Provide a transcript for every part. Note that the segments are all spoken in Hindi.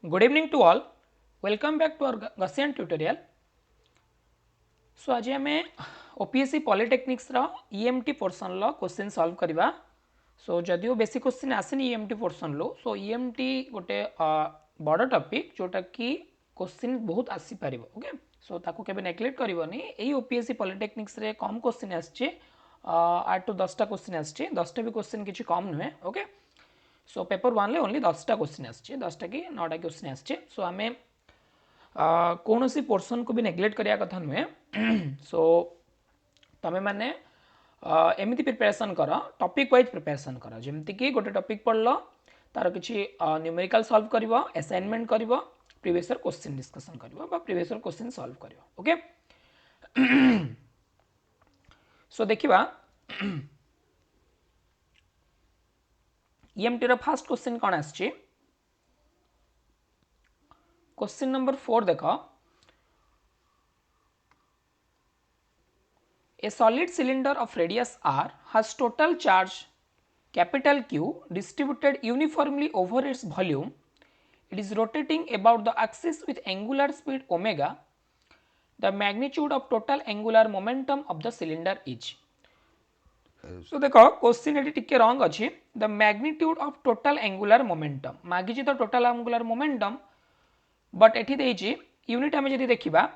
Good evening to all. Welcome back to our Gaussian tutorial. So आज आम ओपीएससी पॉलिटेक्निक्स रो ईएमटी पोर्सन लो क्वेश्चन सॉल्व करवा. सो जदियो बेसी क्वेश्चन आसनी ईएमटी पोर्सन लो सो ईएमटी गोटे बड़ टॉपिक जोटा कि क्वेश्चन बहुत आसी पारिबो. ओके सो ताको केबे नेग्लेक्ट करबोनी. एई ओपीएससी पॉलिटेक्निक्स रे कम क्वेश्चन आछे 8 टू 10टा क्वेश्चन आछे. 10टा भी क्वेश्चन किछि कम नुहे. ओके सो पेपर 1 ले ओनली 10टा क्वेश्चन आछे. 10टा कि 9टा क्वेश्चन आछे. सो आमे कौन सी पोर्सन को भी नेग्लेक्ट करिया कथा नुहे. सो तमे माने एमती प्रिपरेशन कर टॉपिक वाइज प्रिपरेशन कर जमती कि गोटे टॉपिक पढ़ल तार किसी न्यूमेरिकल सॉल्व कर असाइनमेंट कर प्रीवियस ईयर क्वेश्चन डिस्कशन कर प्रीवियस ईयर क्वेश्चन सॉल्व कर. ओके सो देखिबा ईएमटी रो फर्स्ट क्वेश्चन कौन आछि. क्वेश्चन नंबर 4 देख. A solid cylinder of radius r has total charge capital Q distributed uniformly over its volume. It is rotating about the axis with angular speed omega. The magnitude of total angular momentum of the cylinder is. So देखो क्वेश्चन ये टिके रॉन्ग अच्छी. The magnitude of total angular momentum मागिची तो टोटल एंगुलर मोमेंटम बट एठी देइची यूनिट आमे जदि देखिबा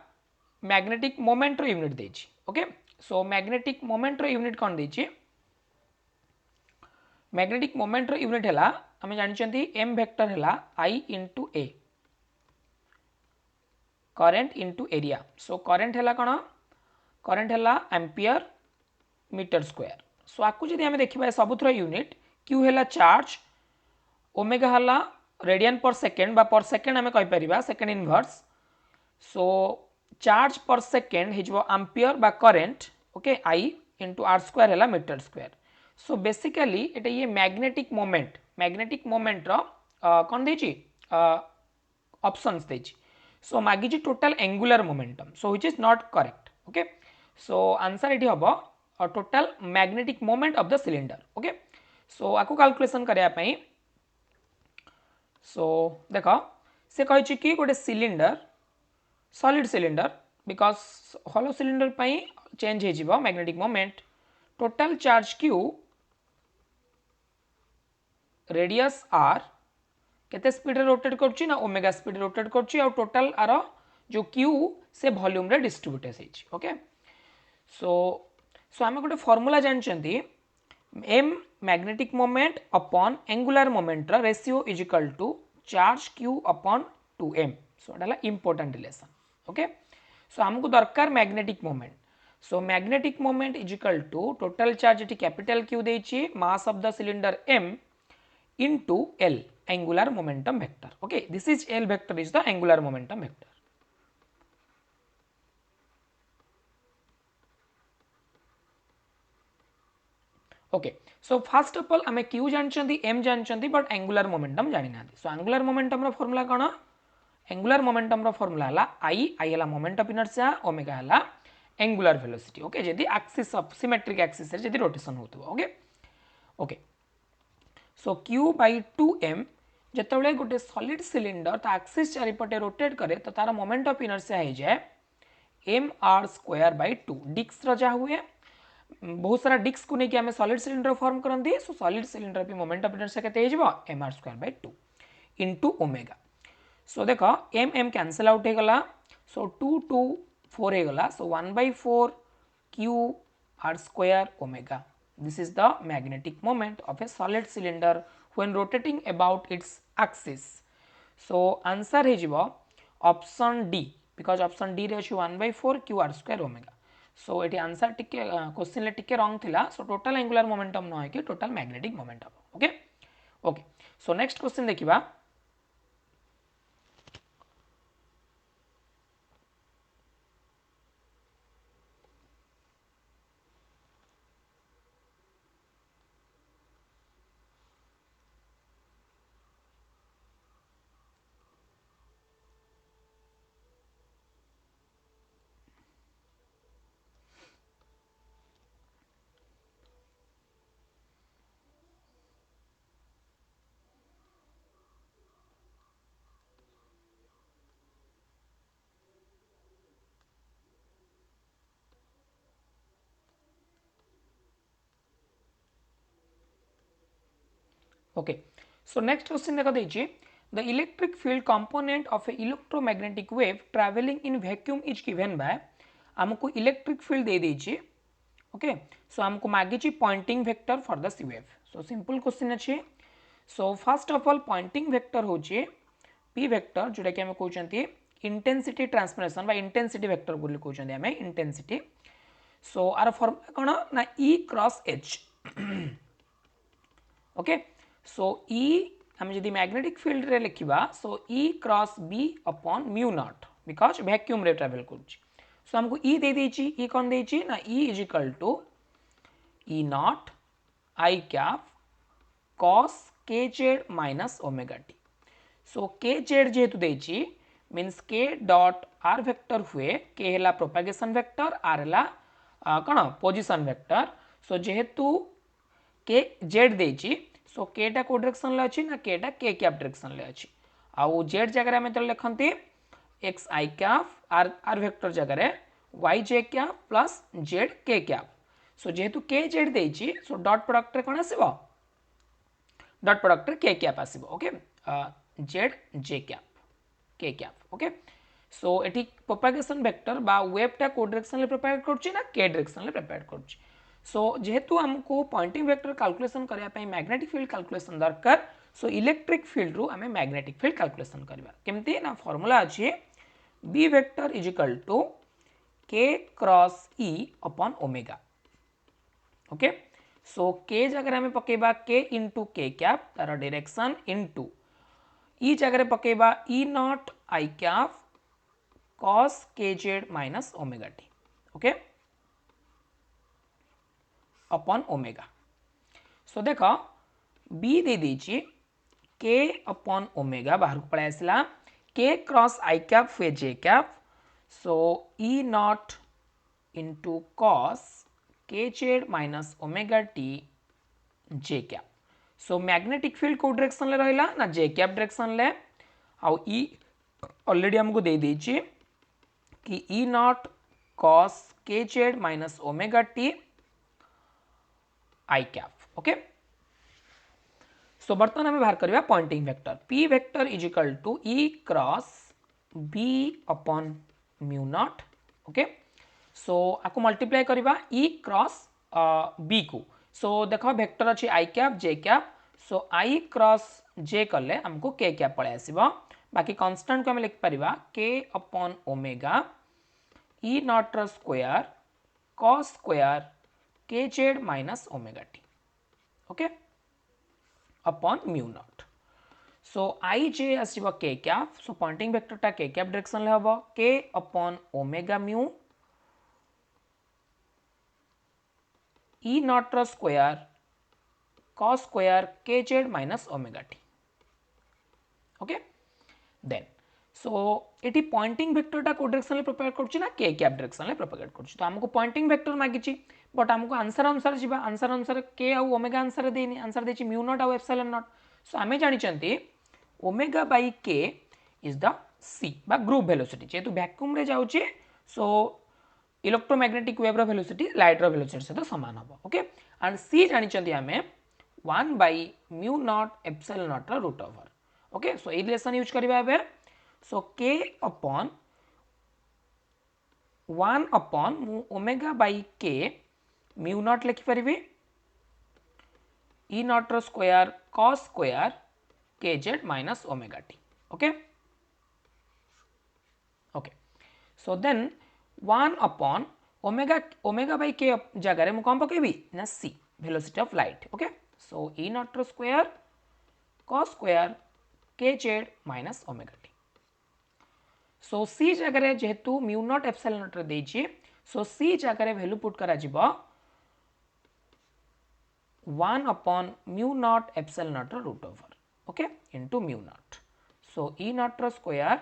मैग्नेटिक मोमेंट रो यूनिट देइची. ओके सो मैग्नेटिक मोमेंट रो यूनिट कोन देइची. मैग्नेटिक मोमेंट रो यूनिट हैला आमे जानिचंती m वेक्टर हैला I into a current into area. So current हैला कोन करंट हैला एम्पियर मीटर स्क्वायर. सो आकु जदि आमे देखिबा सबुथरो यूनिट q हैला चार्ज ओमेगा हैला रेडियन पर सेकेंड बा पर सेकेंड आमे कहि परिबा second inverse. So charge per second हिजबो ampere बा current. Okay I into r square हैला मीटर स्क्वायर. सो बेसिकली एटा ये मैग्नेटिक मोमेंट रो कोन देची ऑप्शंस देची. सो मागिची total angular momentum so which is not correct. Okay so answer एठी हबो total magnetic moment of the cylinder. Okay so आकु कैलकुलेशन करिया पई. सो देख से कहि कि गोटे cylinder solid cylinder because hollow cylinder पई चेंज हे जिवो magnetic moment. Total charge Q radius R केते स्पीड रे रोटेट करछि ना ओमेगा स्पीड रोटेट करछि और टोटल आर जो क्यू से वॉल्यूम रे डिस्ट्रीब्यूट हे. ओके सो सो आमे गोटे फार्मूला जानचंती m magnetic moment upon angular moment रा ratio is equal to charge q upon 2m. So एटा इंपोर्टेंट रिलेशन. ओके सो हमको दरकार magnetic moment. So magnetic moment is equal to total charge एटी कैपिटल Q देछि mass of the cylinder m into L angular momentum vector. Okay this is L vector is the angular momentum vector. Okay so first of all आमे q जानचंती m जानचंती बट एंगुलर मोमेंटम जानि ना. सो एंगुलर मोमेंटम रो फार्मूला कोन एंगुलर मोमेंटम रो फार्मूला हला I हला मोमेंट ऑफ इनर्शिया ओमेगा हला एंगुलर वेलोसिटी. ओके जदी एक्सिस ऑफ सिमेट्रिक एक्सिस रे जदी रोटेशन होतबो. Okay okay so q by 2m जतबेले गोटे सॉलिड सिलिंडर ता एक्सिस चारिपटे रोटेट करे तो तार मोमेंट ऑफ इनर्शिया हो जाए mr स्क्वायर by 2. डिस्क रो जा हुए बहुत सारा डिस्क को लेकिन आम सॉलिड सिलिंडर फॉर्म करती. सो सॉलिड सिलिंडर भी मोमेंट ऑफ इनर्शिया केते हो mr square by 2 into omega. So देख m कैंसल आउट हो गला. सो 2 2 4 हो गला. So 1/4 q r square omega. This is the magnetic moment of a solid cylinder when rotating about its axis. So answer हो option D because option D रे 1/4 q r square omega. So ये आंसर टिके क्वेश्चन ले टिके रॉन्ग थिला. सो टोटल एंगुलर मोमेंटम न है कि total magnetic momentum. Okay okay so next question देखिबा. ओके सो नेक्स्ट क्वेश्चन देखो देछि the electric field component of a electromagnetic wave travelling in vacuum is given by हमको इलेक्ट्रिक फील्ड दे देछि ओके सो हमको मागिछि पॉइंटिंग वेक्टर फॉर द सी वेव सो सिंपल क्वेश्चन अछि so first of all Poynting vector होछि पी वेक्टर जोटा कि हम कहउचंती इंटेंसिटी ट्रांसफॉर्मेशन बा इंटेंसिटी वेक्टर बोली कहउचंती हम इंटेंसिटी सो आर फॉर्मूला कोन ना E cross H okay so E हम जदि मैग्नेटिक फील्ड रे लिखिबा सो E cross B upon mu not because vacuum रे ट्रैवल करूची सो हमको E दे देची E कौन देची ना E is equal to E not I cap cos k z minus omega T so k z जेहेतु देची means k dot r vector हुए k हला प्रोपेगेशन वेक्टर r हला कौन पोजिशन वेक्टर सो जेहेतु k z देची सो k टा को डायरेक्शन ले अछि ना k टा k कैप डायरेक्शन ले अछि आउ z जगह में तो लिखंती x i cap r vector जगह y j cap plus z k cap so जेहेतु k z देची सो डॉट प्रोडक्ट रे कोन आसीबो डॉट प्रोडक्ट रे k कैप आसीबो okay z j cap k cap okay so एटी प्रोपेगेशन वेक्टर बा वेव टा को डायरेक्शन ले प्रोपेगेट करछि ना k डायरेक्शन ले प्रोपेगेट करछि सो जेहेतु हमको पॉइंटिंग वेक्टर कैलकुलेशन करिया पई मैग्नेटिक फील्ड कैलकुलेशन दरकार सो इलेक्ट्रिक फील्ड रु हमें मैग्नेटिक फील्ड कैलकुलेशन करबा केमती ना फार्मूला अछि b vector is equal to k cross e upon omega okay so k जगह में पकेबा k इंटू k कैप तार डायरेक्शन इंटू ई जगह पकेबा e not i cap cos kz minus omega T okay upon omega so देख b दे दीची k अपॉन ओमेगा बाहर को पड़े आसला k क्रॉस i कैप हुए j cap so e naught into cos kz minus omega t j cap so magnetic field को डायरेक्शन ले रहिला ना j कैप डायरेक्शन ले आउ e ऑलरेडी हमको दे दीची कि E naught cos kz minus omega t I cap okay so बर्तमान हमें बाहर करबा Poynting vector P vector is equal to E cross B upon mu naught okay so आको मल्टीप्लाई करबा E क्रॉस B को सो देखो वेक्टर अछि I cap J cap so I cross J कले हमको K कैप पळे आसीबो बाकी कांस्टेंट को हम लिख परिबा K upon omega E naught र square cos square kz minus omega T okay upon mu not so I j आसीबो k cap so Poynting vector टा k कैप डायरेक्शन ले हबो k upon omega mu E naught र square cos square kz minus omega T okay then so एटी पॉइंटिंग वेक्टर टा को डायरेक्शन ले प्रोपेगेट करछि ना k कैप डायरेक्शन ले प्रोपेगेट करछि तो हमको पॉइंटिंग वेक्टर मागिछि बट हमको आंसर अनुसार जिबा आंसर अनुसार k आ ओमेगा आंसर देनी आंसर देछि म्यू नॉट आ एप्सिलॉन नॉट सो हमें जानि चंती omega by k is the c बा ग्रुप वेलोसिटी जेतु वैक्यूम रे जाउछि सो इलेक्ट्रोमैग्नेटिक वेव रो वेलोसिटी लाइट रो वेलोसिटी से तो समान हबो ओके एंड c जानि चंती हमें 1 by mu not epsilon not रो रूट ओवर ओके सो ए रिलेशन यूज करबा बे so k upon 1 upon omega by k mu naught लिखि परिबे E नॉट रो square cos square kz minus omega T okay okay so then 1 upon omega by k जगह रे मु कोन पकेबी ना c velocity of light okay so E not रो square cos square kz minus omega T so c जगह जेहेतु म्यू नॉट एप्सिलॉन नॉट रे देछि सो c जगह वैल्यू पुट करा जिवो 1 upon mu not epsilon not रो root over okay into mu not so E not रो square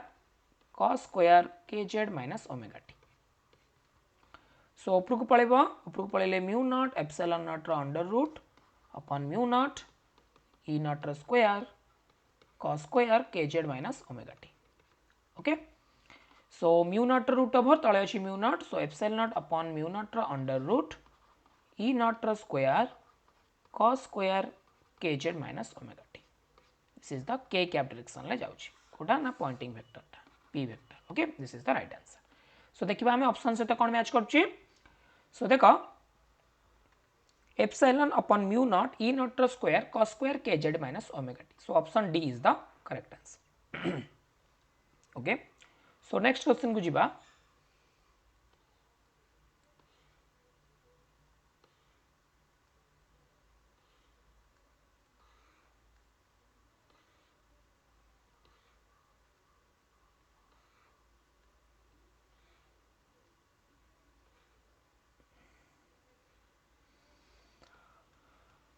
cos square kz minus omega T so ऊपर को पळेले म्यू नॉट एप्सिलॉन नॉट रो under root upon mu nought E not रो square cos square kz minus omega T okay so mu naught root over तळे अछि mu not so epsilon naught upon mu naught रो अंडर रूट E नॉट रो square cos square kz minus omega t. This is the k cap direction ले जाउची कोटा ना पॉइंटिंग वेक्टर टा p vector. Okay this is the right answer. So देखिबा हमें ऑप्शन सहित कोन मैच करची. सो देखो epsilon upon mu naught e naught square cos square kz minus omega t. So option D is the correct answer. Okay. So next question को जिबा.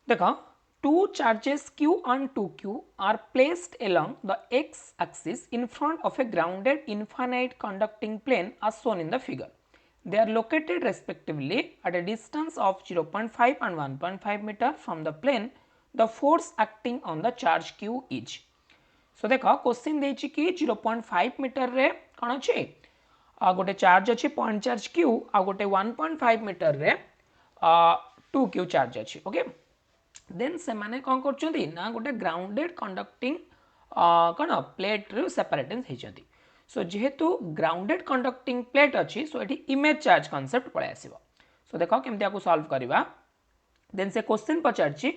देखो two charges q and 2q are placed along the x axis in front of a grounded infinite conducting plane as shown in the figure. They are located respectively at a distance of 0.5 and 1.5 meter from the plane. The force acting on the charge q is. So देखो क्वेश्चन देछि कि 0.5 मीटर रे कोन अछि गोटे चार्ज अछि पॉइंट चार्ज q आ गोटे 1.5 मीटर रे 2q चार्ज अछि. ओके देन से माने कोन करचंदी ना गोटे ग्राउंडेड कंडक्टिंग कोन प्लेट रे सेपरेटेंस हेचंदी. सो जेहेतु ग्राउंडेड कंडक्टिंग प्लेट अछि सो एठी इमेज चार्ज कांसेप्ट पळे आसीबो. सो देखो केमति आकु सॉल्व करबा. देन से क्वेश्चन पचारछि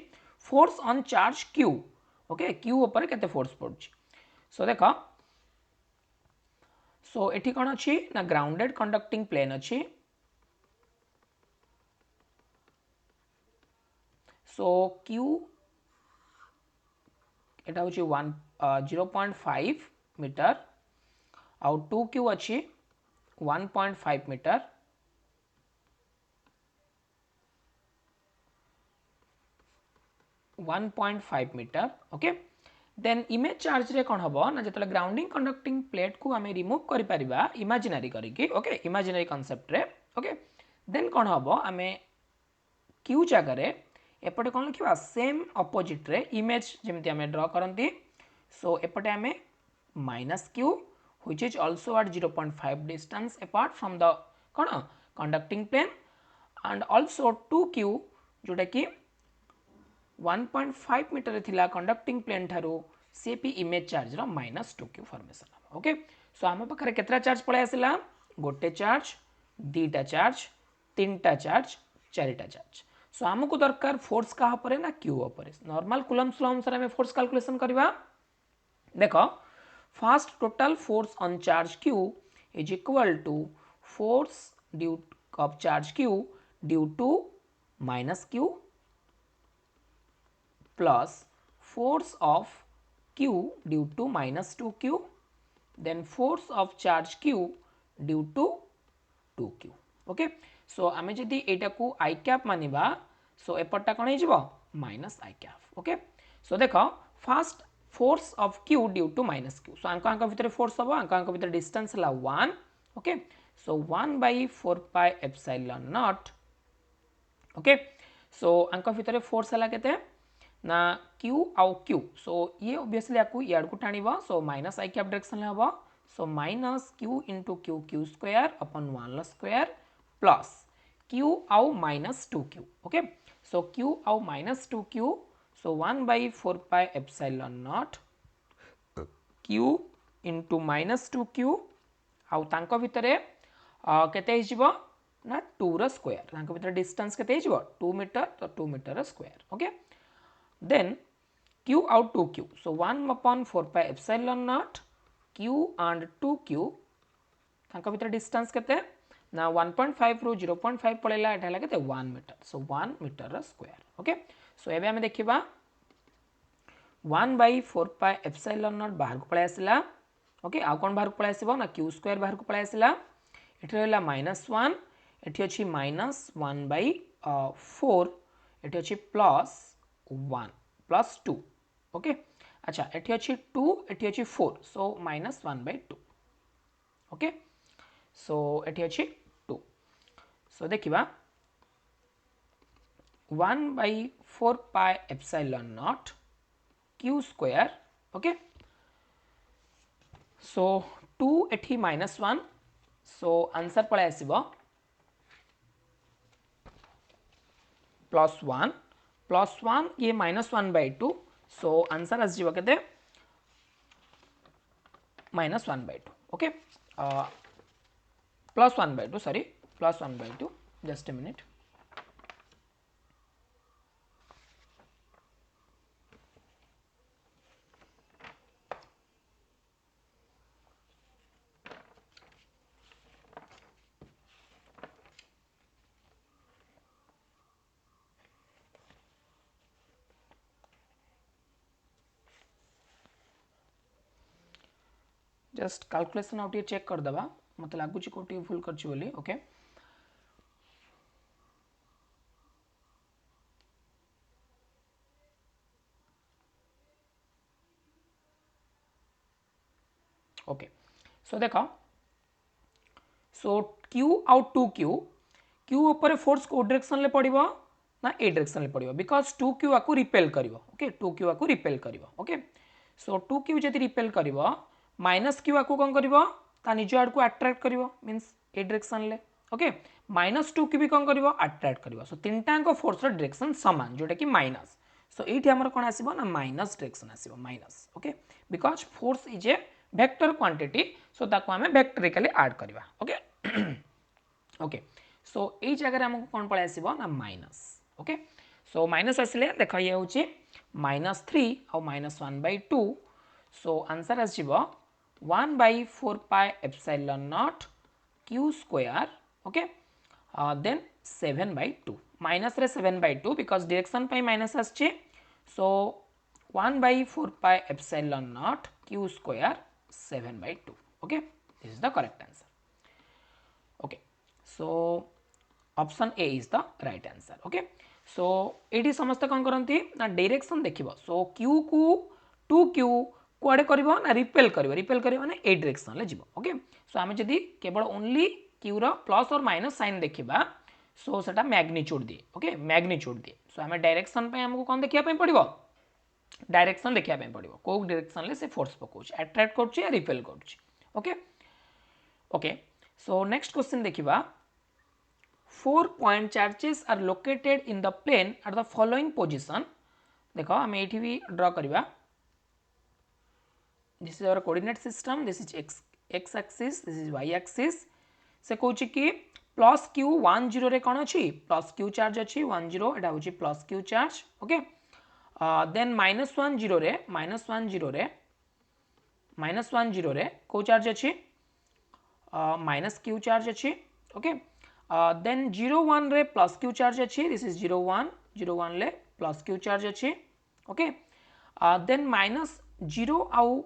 force on charge q. Okay q ऊपर केते फोर्स पड़छि. सो देखो सो एठी कोन अछि ना ग्राउंडेड कंडक्टिंग प्लेन अछि. सो q एटा होची 0.5 मीटर आउ 2q अछि 1.5 metre. Okay then image charge रे कोन हबो ना जतले ग्राउंडिंग कंडक्टिंग प्लेट को हमें रिमूव करि परिबा इमेजिनरी करिकि. ओके इमेजिनरी कांसेप्ट रे. ओके देन कोन हबो हमें q जगह रे एपटे कोन लिखिबा सेम अपोजिट रे इमेज जेमति हमें ड्रा करंती. सो एपटे हमें minus q which is also at 0.5 distance apart from the cone conducting plane and also 2q जोटा कि 1.5 मीटर थिला कंडक्टिंग प्लेन थारू से पी इमेज चार्ज रो -2q फॉर्मेशन. ओके सो हम पाखरे केतरा चार्ज पळे आसिला गोटे चार्ज दीटा चार्ज तीनटा चार्ज चारिटा चार्ज. सो हमको दरकार फोर्स का परे ना q ऊपर. नॉर्मल कूलम्ब्स लॉ अनुसार हमें फोर्स कैलकुलेशन करबा. देखो first total force on charge q is equal to force due of charge q due to minus q plus force of q due to minus 2q then force of charge q due to 2q. Okay so आमे जदि एटा को i cap मानिबा सो एपटटा कोन हिजबो minus i cap. Okay so देखो first force of q due to minus q. So अंक भीतर फोर्स हबो अंक भीतर डिस्टेंस हला 1. Okay so 1/4 pi epsilon nought. Okay so अंक भीतर फोर्स हला केते ना q आउ q. सो ये ऑब्वियसली आपको याड को टाणीबा. So minus i cap direction हबो. So minus q into q square upon 1 square plus q आउ minus 2q. Okay so q आउ minus 2q. So 1/4 pi epsilon nought q into minus 2q आउ तांको भितरे केते हिजिबो ना 2 रो स्क्वायर. तांको भितरे डिस्टेंस केते हिजिबो 2 मीटर. तो 2 metre square. Okay then q out 2q. So 1/4 pi epsilon naught q and 2q तांका भीतर डिस्टेंस केते ना 1.5 रो 0.5 पळेला एटा हला केते 1 मीटर. सो 1 मीटर स्क्वायर. ओके सो एबे हम देखिबा 1/4 pi epsilon naught बाहर को पळे आसिला. ओके आ कोन बाहर को पळे आसीबो ना q स्क्वायर बाहर को पळे आसिला. एठी रहला -1 एठी अछि -1/4 एठी अछि प्लस 1 प्लस 2. ओके अच्छा एठी अछि 2 एठी अछि 4. सो -1/2. ओके सो एठी अछि 2. सो देखिबा 1/4 pi epsilon nought q square. Okay सो 2 एठी -1. सो आंसर पळे आसीबो +1 +1 ये -1/2 सो आंसर आसଯିବ केते -1/2 okay +1/2 sorry +1/2 just a minute just calculation out check कर दबा मत लगुच कोटी भूल करछि बोली ओके ओके सो देखो सो क्यू आउट 2q क्यू ऊपर फोर्स को डायरेक्शन ले पड़िबो ना ए डायरेक्शन ले पड़िबो बिकॉज 2q आकु रिपेल करिवो ओके 2q आकु रिपेल करिवो ओके सो 2q जदि रिपेल करिवो -q आकु कोन करिवो ता निज आड़ को अट्रैक्ट करिवो मींस ए डायरेक्शन ले ओके -2q भी कोन करिवो अट्रैक्ट करिवो सो तीनटा को फोर्स रो डायरेक्शन समान जोटा कि माइनस सो एठी हमर कोन आसीबो ना माइनस डायरेक्शन आसीबो minus okay because force is a vector quantity so ताको हमें वेक्टरिकली ऐड करबा ओके ओके सो ये जगह हमको कौन पड़े आसो ना माइनस ओके सो माइनस आसिले देख ये हूँ -3 और -1/2 सो आंसर आसो 1/4πε0 q square okay then 7/2 minus रे 7/2 बिकॉज डायरेक्शन पे माइनस आछे so 1/4πε0 q square 7/2 okay this is the correct answer okay so option A is the right answer okay so ये समस्त कौन करती ना डायरेक्शन देखिबो सो क्यू को 2q कुआडे करबो ना रिपेल करबो ना ए डायरेक्शन ले जिवो ओके सो आमे जदी केवल ओनली क्यू रो प्लस और माइनस साइन देखिबा सो सेटा मैग्नीट्यूड दिए ओके मैग्नीट्यूड दिए सो आमे डायरेक्शन पे हमको कौन देखिया पे पड़िबो डायरेक्शन देखिया पे पड़िबो को डायरेक्शन ले से फोर्स पकोछ अट्रैक्ट करछ या रिपेल करछ okay okay so next question देखिबा 4 point charges are located in the plane at the following position देखो हम एठी भी ड्रा करबा this is our coordinate system this is x axis this is y axis से कहूची कि प्लस q 1 0 रे कोन अछि प्लस q चार्ज अछि 1 0 एटा होची plus q charge okay then -1 0 रे -1 0 रे को चार्ज अछि माइनस q चार्ज अछि ओके देन 0 1 रे प्लस q चार्ज अछि दिस इज 0 1 ले प्लस q चार्ज अछि ओके देन -0 आउ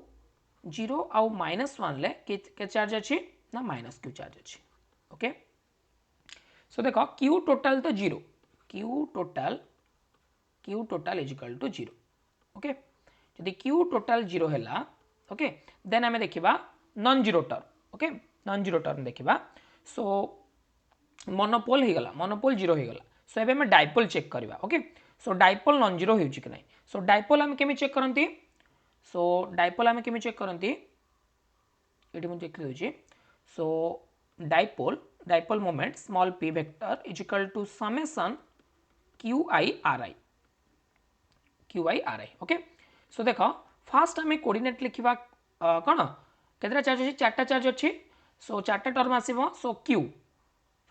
-1 ले के चार्ज अछि ना माइनस q चार्ज अछि ओके सो देखो q टोटल तो 0 q total is equal to 0 okay जदि q टोटल 0 हैला ओके देन हमें देखिबा non zero term okay non zero term देखिबा सो मोनोपोल हो गला मोनोपोल 0 हो गला सो एबे हम डाइपोल चेक करबा ओके सो डाइपोल नॉन जीरो होउची कि नै सो डाइपोल हम केमि चेक करंती सो डाइपोल हम केमि चेक करंती एठी हम चेक करउची so dipole moment small p vector is equal to summation qi ri okay so देखो फास्ट हमें कोऑर्डिनेट लिखिबा कोन केतरा चार्ज अछि चारटा चार्ज अछि सो चारटा टर्म आसीबो सो q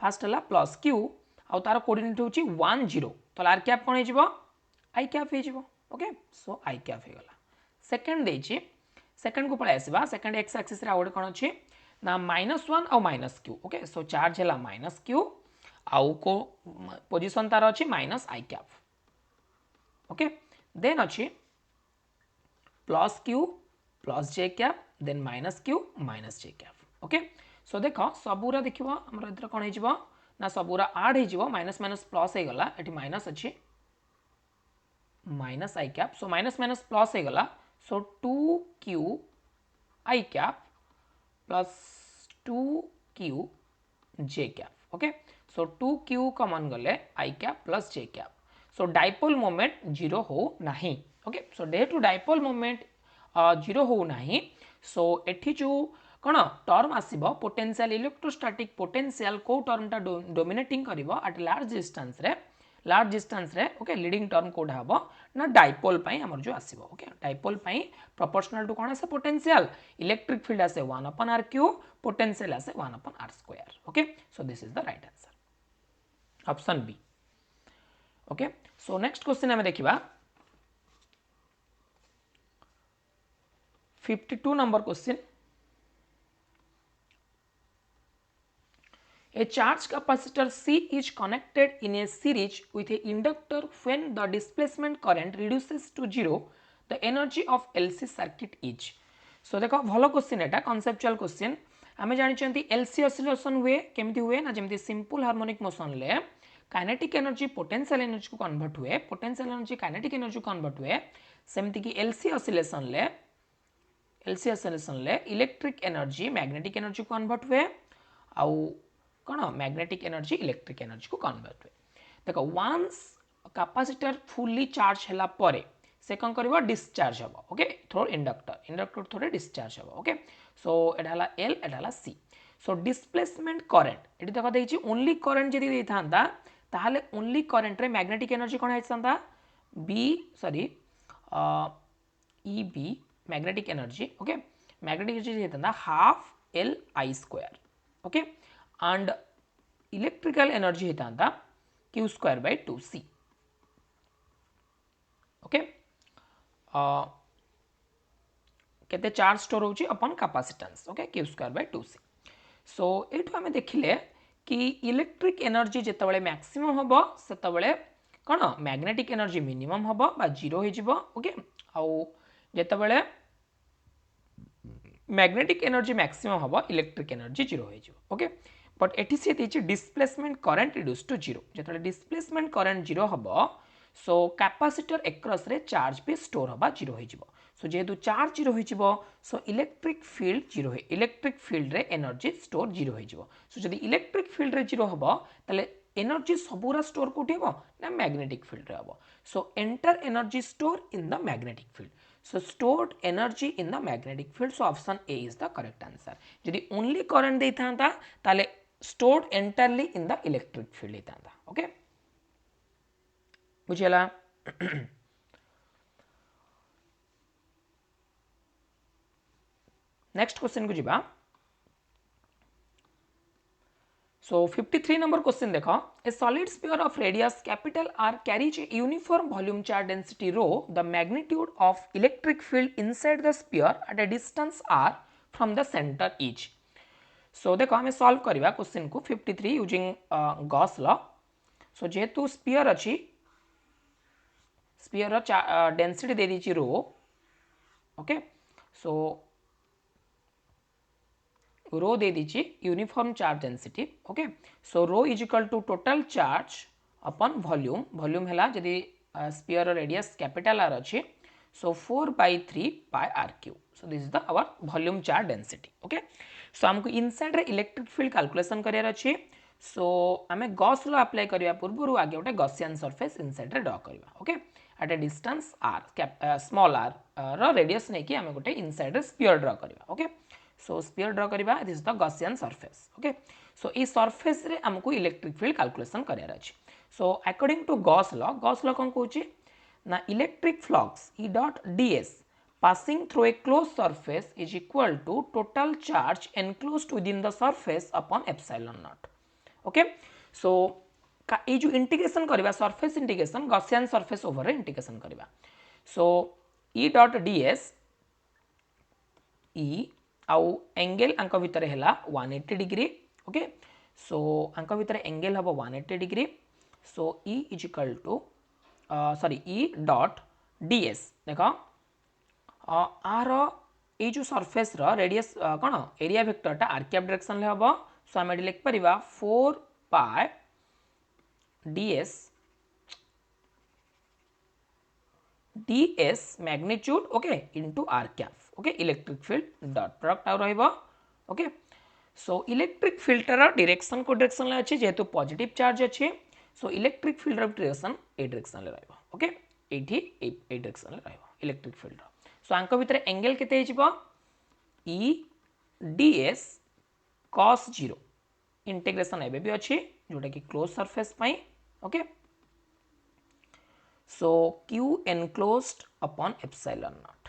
फास्ट हला प्लस q आ तार कोऑर्डिनेट होची 1 0 तो r कैप कोन हेजिबो i कैप हेजिबो ओके सो i कैप हे गला सेकंड देछि सेकंड को पळे आसीबा सेकंड x एक्सिस रे आउड कोन अछि ना -1 आ -q ओके सो चार्ज हला -q आउ को पोजीशन तार अछि -i कैप ओके देन अछि plus q plus j cap then -q -j cap okay so देखो सबूरा देखिबो हमर इधर कोन हेजिबो ना सबूरा ऐड हेजिबो माइनस माइनस प्लस हे गला एठी माइनस अछि minus i cap so minus minus plus हे गला so 2q i cap plus 2q j cap okay so 2q common गले i cap plus j cap so dipole moment 0 हो नाही ओके सो डे टू डाइपोल मोमेंट 0 हो नाही सो एठी जो कौन टर्म आसीबो पोटेंशियल इलेक्ट्रोस्टैटिक पोटेंशियल को टर्मटा डोमिनेटिंग करिवो एट लार्ज डिस्टेंस रे लार्ज डिस्टेंस रे ओके लीडिंग टर्म कोडा हबो ना डाइपोल पई हमर जो आसीबो ओके डाइपोल पई प्रोपोर्शनल टू कोन आसे पोटेंशियल इलेक्ट्रिक फील्ड आसे 1 upon r क्यूब पोटेंशियल आसे 1 upon r square okay so this is the right answer option B okay so next question हमें देखिबा 52 number question. A charge capacitor C is connected in a series with a inductor. When the displacement current reduces to 0, the energy of LC circuit is. So देखो भलो क्वेश्चन एटा कॉन्सेप्चुअल क्वेश्चन आमे जानि चंती LC ऑसिलेशन हुए केमिति हुए ना जेमिति सिंपल हार्मोनिक मोशन ले काइनेटिक एनर्जी पोटेंशियल एनर्जी को कन्वर्ट हुए पोटेंशियल एनर्जी काइनेटिक एनर्जी को कन्वर्ट हुए सेमिति कि LC ऑसिलेशन ले इलेक्ट्रिक एनर्जी मैग्नेटिक एनर्जी को कन्वर्ट हुए आउ कौन मैग्नेटिक एनर्जी इलेक्ट्रिक एनर्जी को कन्वर्ट हुए देखो वंस कैपेसिटर फुल्ली चार्ज हैला परे से कौन करबो डिस्चार्ज हबो okay through inductor through discharge हबो ओके सो एटा हला एल एटा हला सी सो डिस्प्लेसमेंट करंट एटी देखो देछि ओनली करंट जदी देई थांता ताहाले ओनली करंट रे मैग्नेटिक एनर्जी कोन आइसंता B sorry E B magnetic energy okay magnetic energy देता half L I square okay and electrical energy होता q square by 2c okay केते चार्ज स्टोर होची upon capacitance okay q square by 2c so एठो हमें देखिले कि इलेक्ट्रिक एनर्जी जेतेबेले मैक्सिमम हबो सेतेबेले कोन मैग्नेटिक एनर्जी मिनिमम हबो बा जीरो हो जिवो ओके आउ जेतेबेले मैग्नेटिक एनर्जी मैक्सिमम हबो इलेक्ट्रिक एनर्जी जीरो हो जिवो ओके बट एटी से देछि displacement current reduce to zero जेतले डिस्प्लेसमेंट करंट जीरो हबो सो कैपेसिटर एक्रॉस रे चार्ज पे स्टोर हबा जीरो हो जिवो सो जेतु चार्ज जीरो हो जिवो सो इलेक्ट्रिक फील्ड जीरो है इलेक्ट्रिक फील्ड रे एनर्जी स्टोर जीरो हो जिवो सो जदी इलेक्ट्रिक फील्ड रे जीरो हबो तले एनर्जी सबूरा स्टोर कोठी हबो ना मैग्नेटिक फील्ड रे हबो सो enter energy store in the magnetic field so stored energy in the magnetic field so option A is the correct answer जदी only current दे थांता ताले stored entirely in the electric field देता था ओके बुझेला नेक्स्ट क्वेश्चन को जिबा So 53 number question देखो a solid sphere of radius capital R carries a uniform volume charge density rho the magnitude of electric field inside the sphere at a distance r from the center is so देखो हमें सॉल्व करबा क्वेश्चन को 53 यूजिंग गॉस लॉ सो जेतु स्फीयर अछि स्फीयर डेंसिटी दे दीची रो ओके सो रो दे दीची uniform charge density okay so rho is equal to total charge upon volume volume हैला जदी स्फीयर रेडियस कैपिटल आर अछि so 4/3 pi R cube so this is the our volume charge density okay so हमको इनसाइड रे इलेक्ट्रिक फील्ड कैलकुलेशन करियर अछि सो आमे गॉस लॉ अप्लाई करिया पूर्व आगे गोटे गॉसियन सरफेस इनसाइड रे ड्रा करबा okay at a distance r small r रो रेडियस नै कि आमे गोटे इनसाइड रे स्फीयर ड्रा करबा ओके सो स्फीयर ड्रा करबा this is the Gaussian surface okay so ई सरफेस रे हमको इलेक्ट्रिक फील्ड कैलकुलेशन करियर अछि so according to Gauss law कोन कहूची ना electric flux E dot ds passing through a closed surface is equal to total charge enclosed within the surface upon epsilon naught okay so ये जो इंटीग्रेशन करबा surface integration Gaussian surface over रे इंटीग्रेशन करबा सो E dot ds E आउ एंगल अंक भितर हैला 180 डिग्री ओके सो अंक भितर एंगल हबो 180 degree so E is equal to sorry E dot ds देखो आर ए जो सरफेस रो रेडियस कोन एरिया वेक्टरटा r कैप डायरेक्शन ले हबो सो हम एडी लिख परिबा 4 pi ds magnitude okay into r cap okay electric field dot product आ रहइबो ओके सो इलेक्ट्रिक फील्ड रो डायरेक्शन को डायरेक्शन ले अछि जेहेतु पॉजिटिव चार्ज अछि सो इलेक्ट्रिक फील्ड रो डायरेक्शन ए डायरेक्शन ले रहइबो ओके एठी ए डायरेक्शन ले रहइबो इलेक्ट्रिक फील्ड रो सो अंक भितर एंगल केते हिजबो E ds cos 0 इंटीग्रेशन एबे भी अछि जोटा कि क्लोज सरफेस पई okay so Q enclosed upon epsilon not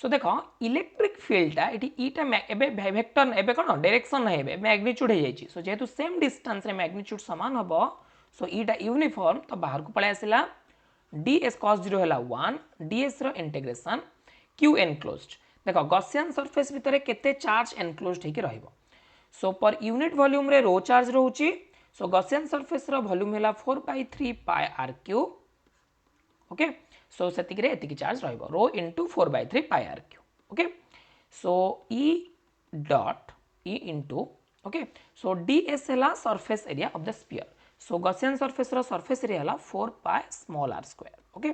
so देख इलेक्ट्रिक फील्डटा ये ईटा वेक्टर एबे कौन डायरेक्शन है मैग्नीट्यूड हो जाए सो जेहेतु सेम डिस्टेंस रे मैग्नीट्यूड समान हम सो ईटा यूनिफॉर्म तो बाहर को पळै आसिला ds cos 0 है 1 ds रो इंटीग्रेशन q एनक्लोज्ड देख गॉसियन सरफेस भितर केते चार्ज एनक्लोज्ड होके रहइबो सो पर यूनिट वॉल्यूम रे रो चार्ज रहउची सो गॉसियन सरफेस रो वॉल्यूम हैला 4/3 pi r cube okay so सेतिक रे एतिक चार्ज रहइबो rho into 4/3 pi r cube okay so e dot e into okay so ds हैला surface area of the sphere so Gaussian surface रो सरफेस एरिया हैला 4 pi small r square okay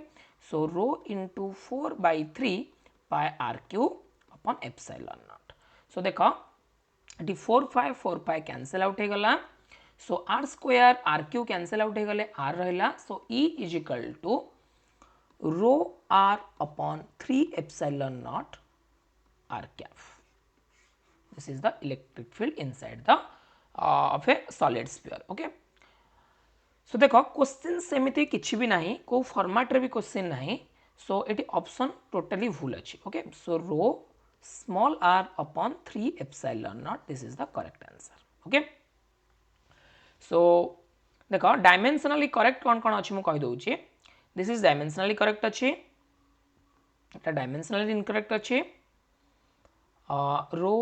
so rho into 4/3 pi r cube upon epsilon not so देखो ये 4 पाई कैंसल आउट हो गला so R square R cube cancel out हो गले आर रहिला so E is equal to rho are upon 3 epsilon nought R cap this is the electric field inside the of a solid sphere okay so देखो क्वेश्चन सेमिति किछि भी नाही को फॉर्मेट रे भी क्वेश्चन नाही सो एटी ऑप्शन टोटली भूल अछि okay so row small r upon 3 epsilon naught this is the correct answer okay so देखो डायमेंशनली करेक्ट कौन कौन अच्छी मुझे कहीदे दिस इज डायमेंशनली करेक्ट अच्छी एटा डायमेंशनली इनकरेक्ट अच्छी रो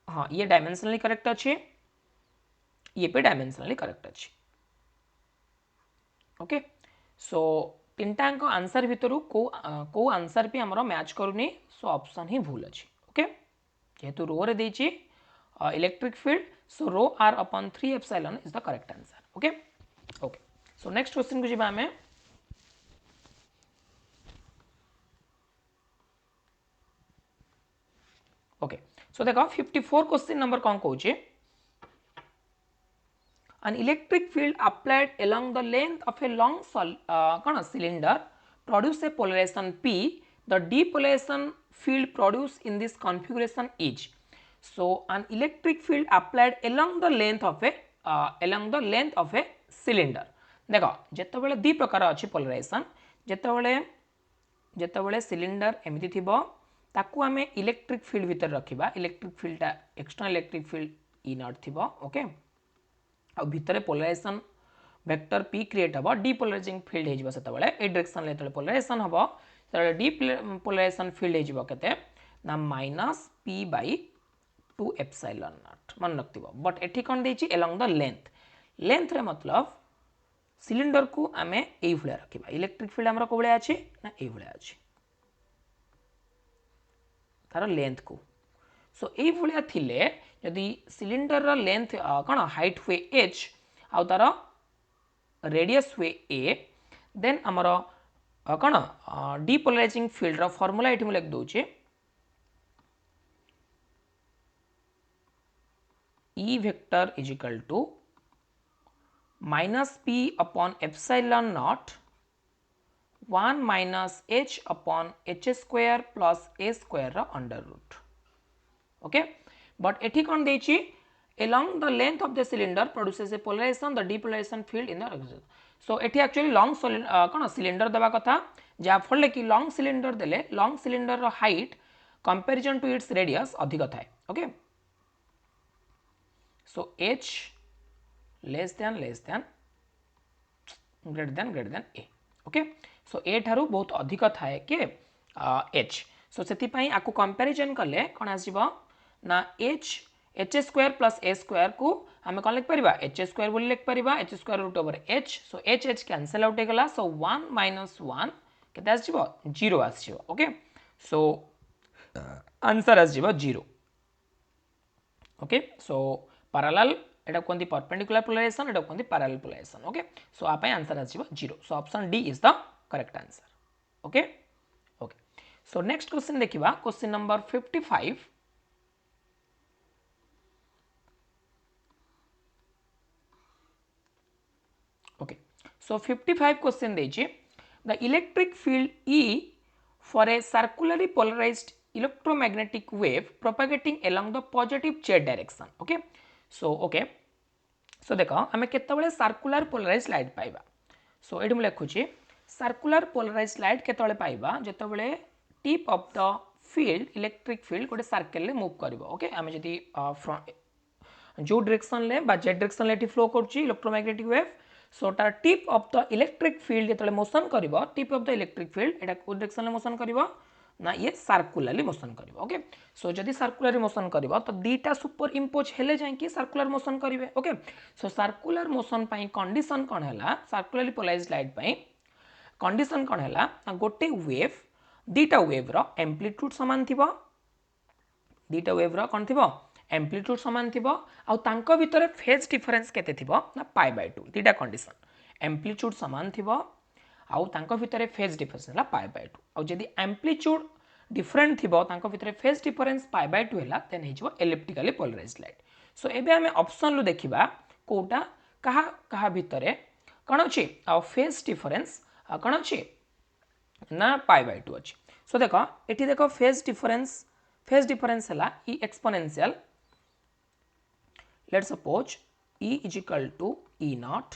हाँ ये डायमेंशनली करेक्ट अच्छी ये पे डायमेंशनली करेक्ट अच्छी ओके सो तीनटा आंसर भितर को आंसर भी आमर मैच करूनी सो ऑप्शन ही भूल अच्छी ओके जेहेतु रो रे देछि electric field so rho are upon 3 epsilon is the correct answer okay okay so next question को जिबा हमें ओके सो देखो 54 क्वेश्चन नंबर कौन कहूचे an electric field applied along the length of a long cylinder produce a polarization P. The depolarization field produced in this configuration is so an electric field applied along the length of a cylinder. देखो जेतेबेले दी प्रकार अच्छी पोलराइजेशन जेतेबेले सिलिंडर एमती थिबो ताकू आमे इलेक्ट्रिक फील्ड भीतर रखिबा इलेक्ट्रिक फील्डटा एक्सटर्नल इलेक्ट्रिक फील्ड ई नॉट थिबो ओके आ भितर पोलराइजेशन वेक्टर P क्रिएट हबो डीपोलराइजिंग फील्ड हेजिबो सेतबेले ए डायरेक्शन ले तले पोलराइजेशन हबो सेतबेले डीपोलराइजेशन फील्ड हेजिबो केते ना -p/2 एप्सिलॉन नॉट मन रखथिबो बट एठी कोन देछि अलोंग द लेंथ रे मतलब सिलिंडर को आमे एई भलिया रखिबा इलेक्ट्रिक फील्ड हमरा को भलिया अछि ना एई भलिया अछि तार लेंथ को सो एई भलिया थिले यदि सिलिंडर रा लेंथ कौन हाइट हुए h आउ तार रेडियस हुए a देन आमर कौन डीपोलराइजिंग फील्ड रा फार्मूला एठी लिख दउचे E vector is equal to -p upon epsilon naught 1 - h upon h square plus a square रा अंडर रूट ओके बट एठी कोन देछि along the length of the cylinder produces a polarization the depolarization field in the so एठी एक्चुअली लॉन्ग कोन सिलिंडर देबा कथा जा फल कि लॉन्ग सिलिंडर देले लॉन्ग सिलिंडर रो height comparison to its radius अधिक थाए okay so h less than greater than a okay so a ठारू बहुत अधिक थाए के h सो सेति पई आकु कंपैरिजन करले कोन आसीबो ना h square plus a square को हमें कौन लिख पारिबा h स्क्वायर बोली लिख पारिबा h square root over h so h cancel out हेगला सो 1 - 1 केते आसीबो 0 आसीबो ओके सो आंसर आसीबो 0 ओके सो पैरेलल एटा कोनती परपेंडिकुलर पोलराइजेशन एटा कोनती पैरेलल पोलराइजेशन ओके सो आ पई आंसर आसीबो 0 so option D is the correct answer okay okay so next question देखिबा question number 55 okay so 55 question देछि the electric field E for a circularly polarized electromagnetic wave propagating along the positive z direction okay so देखो हमें केतबेले सर्कुलर पोलराइज्ड लाइट पाइबा सो एठी हम लिखुची सर्कुलर पोलराइज्ड लाइट केतले पाइबा जेतबेले tip of the field electric field गोटे सर्कल रे मूव करिवो ओके आमे जदी जो डायरेक्शन ले बा जेड डायरेक्शन ले फ्लो करछि इलेक्ट्रोमैग्नेटिक वेव सो तार tip of the electric field जेतले मोशन करिवो tip of the electric field एटा को डायरेक्शन ले मोशन करिवो ना ये सर्कुलरली मोशन करिवो ओके सो जदी सर्कुलरली मोशन करिवो तो दीटा सुपर इंपोज हेले जाय कि सर्कुलर मोशन करिवे ओके सो सर्कुलर मोशन पई कंडीशन कोन हैला सर्कुलरली पोलराइज्ड लाइट पई कंडीशन कोन हैला गोटे वेव दीटा वेव रो एम्प्लीट्यूड समान थिबो दीटा वेव रो कोन थिबो एम्प्लीट्यूड समान थिबो आ तांको भितरे फेज डिफरेंस केते थिबो ना π/2 दीटा कंडीशन एम्प्लीट्यूड समान थिबो आउ तांको भितरे फेज डिफरेंस हला π/2 आउ जदी एम्प्लीट्यूड डिफरेंट थिबो तांको भितरे फेज डिफरेंस π/2 हला देन हिजो इलिप्टिकली पोलराइज्ड लाइट सो एबे हमें ऑप्शन लु देखिबा कोटा कहा कहा भितरे कोन अछि आ फेज डिफरेंस कोन अछि ना π/2 अछि सो देखो एठी देखो फेज डिफरेंस हला ई exponential let's suppose E is equal to E naught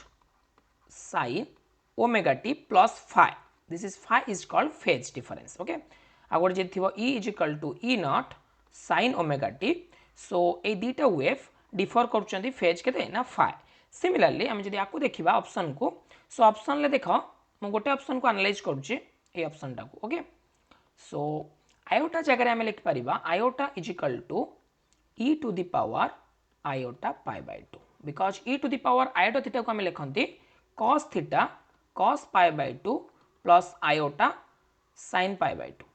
sin omega t plus phi. This is phi is called phase difference. Okay. आगोटे जे थिबो E is equal to E naught sin omega t. So A दीटा wave differ करछंती phase केते ना phi. Similarly हम जदी आकु देखिबा ऑप्शन को सो ऑप्शन ले देखो मो गोटे ऑप्शन को एनालाइज करूची ए ऑप्शन टा को ओके सो आयोटा जगह रे हम लिख परिबा iota is equal to e to the power iota π/2 because e to the power iota theta को हम लिखंती cos theta cos π/2 plus iota sin π/2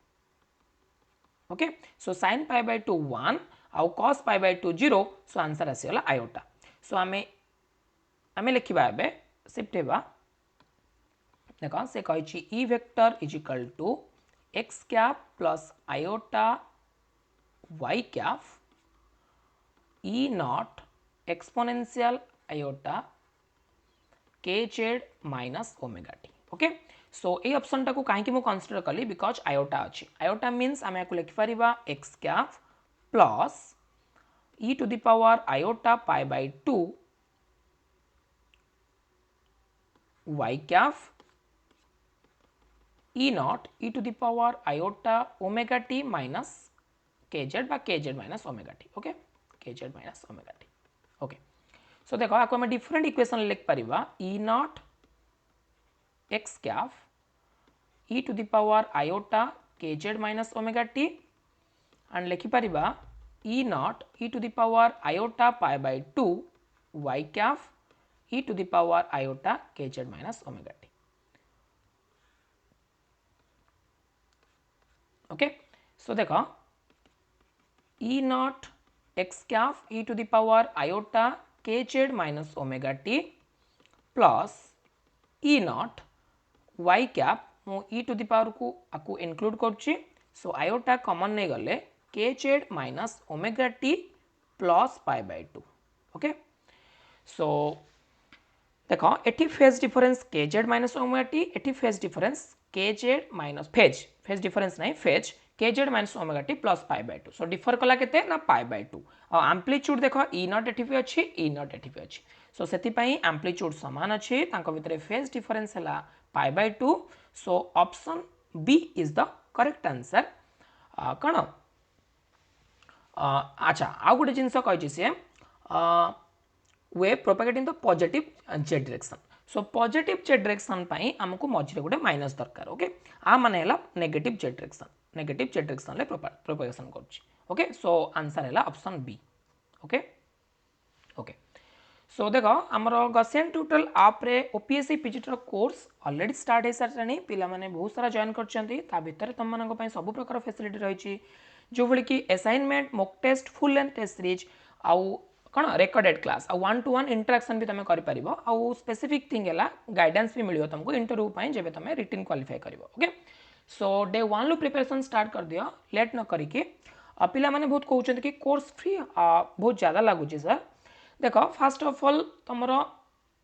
okay so sin π/2 1 आउ cos π/2 0 सो आंसर आसीला iota सो हमें लिखिबा एबे शिफ्ट हेबा देखो से कहिछि e vector is equal to x cap plus iota y cap E naught exponential iota kz minus omega t okay so ए ऑप्शन टा को काहे कि मु कंसीडर कली बिकॉज़ iota अछि iota मींस आमे को लिखि परिबा x cap plus e to the power iota π/2 y cap e naught e to the power iota omega t minus kz बा kz minus omega t okay kz minus omega t okay so देखो आपको हम डिफरेंट इक्वेशन लिख परिबा e naught x cap e to the power iota kz minus omega t and लिखि परिबा e naught e to the power iota π/2 y cap e to the power iota kz minus omega t okay so देखो e naught x cap e to the power iota kz minus omega t plus e naught y cap मु e to the power को आकु इंक्लूड करछि सो iota कॉमन नै गले kz minus omega t plus π/2 okay so देखो एठी phase difference kz minus omega t एठी phase difference kz minus phase difference नै phase kz minus omega t plus π/2 so differ कला केते ना π/2 और एम्प्लीट्यूड देखो e नॉट एठी पे अछि e नॉट एठी पे अछि सो सेति पई एम्प्लीट्यूड समान अछि तांको भितरे फेज डिफरेंस हला π/2 so option B is the correct answer कोन अच्छा आ गुटे जिंस कहि से wave propagating the positive Z direction so positive Z direction पई हमको मझरे गुटे माइनस दरकार ओके आ माने हला नेगेटिव जेड डायरेक्शन ले प्रोपेगेशन करछि ओके सो आंसर हला option B okay okay so देखो हमर गॉसियन ट्यूटोरियल आप रे ओपीएससी पीजीटी रो कोर्स ऑलरेडी स्टार्ट हे सारनी पिला माने बहुत सारा जॉइन करछंती ता भीतर तम मानक पई सब प्रकार फैसिलिटी रहिछि जो भली कि assignment mock test full length test series आउ कौन रेकर्डेड क्लास आ 1-to-1 इंटरेक्शन भी तुम कर आउ स्पेसिफिक थिंग है गाइडेंस भी मिलो तुमको इंटरव्यू पाई जब तुम रिटन क्वालिफाई कर ओके सो डे 1 रू प्रिपरेशन स्टार्ट कर दियो लेट न करिके पिला माने बहुत कहउछन कि कोर्स फ्री बहुत ज्यादा लागुची सर देखो फर्स्ट ऑफ ऑल तुमर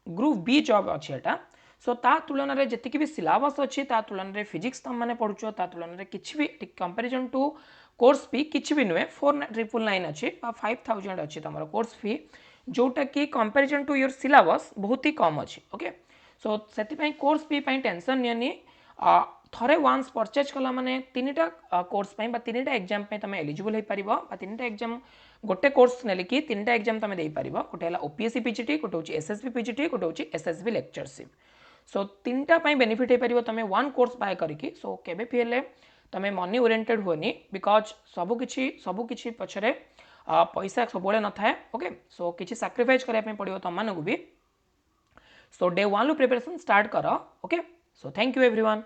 ग्रुप बी जॉब अच्छी एटा सो ता तुलन रे जतिक भी सिलेबस अच्छी ता तुलन रे फिजिक्स तुम माने पढुछो ता तुलन रे किछि भी कंपैरिजन टू कोर्स फी किछि भी नुहे 4999 अच्छी 5000 अच्छी तुम कोर्स फी जोटा कि कंपैरिजन टू योर सिलेबस बहुत ही कम अच्छी ओके सो से कोर्स फी टेंशन नियनी थरे वन्स परचेज कला माने तीनटा कोर्स पे तीन एग्जाम पे तुम एलिजिबल हो पार तीन एग्जाम गोटे कोर्स नेले कि तीनटा एग्जाम तुम दे पार गोटे है ओपीएससी पीजीटी गोटे हूँ एसएसबी पीजीटी गोटे हूँ एसएसबी लेक्चरशिप सो तीनटा बेनिफिट हो पार तुम वन कोर्स बाय करके सो केबे भी हेले तुम मनी ओरिएंटेड हुए बिकज सबकिछि पछरे पैसा सब न थाए ओके सो किसी सैक्रिफाइस करने पड़ो तुम मानक भी सो डे वन प्रिपरेशन स्टार्ट कर okay so thank you everyone.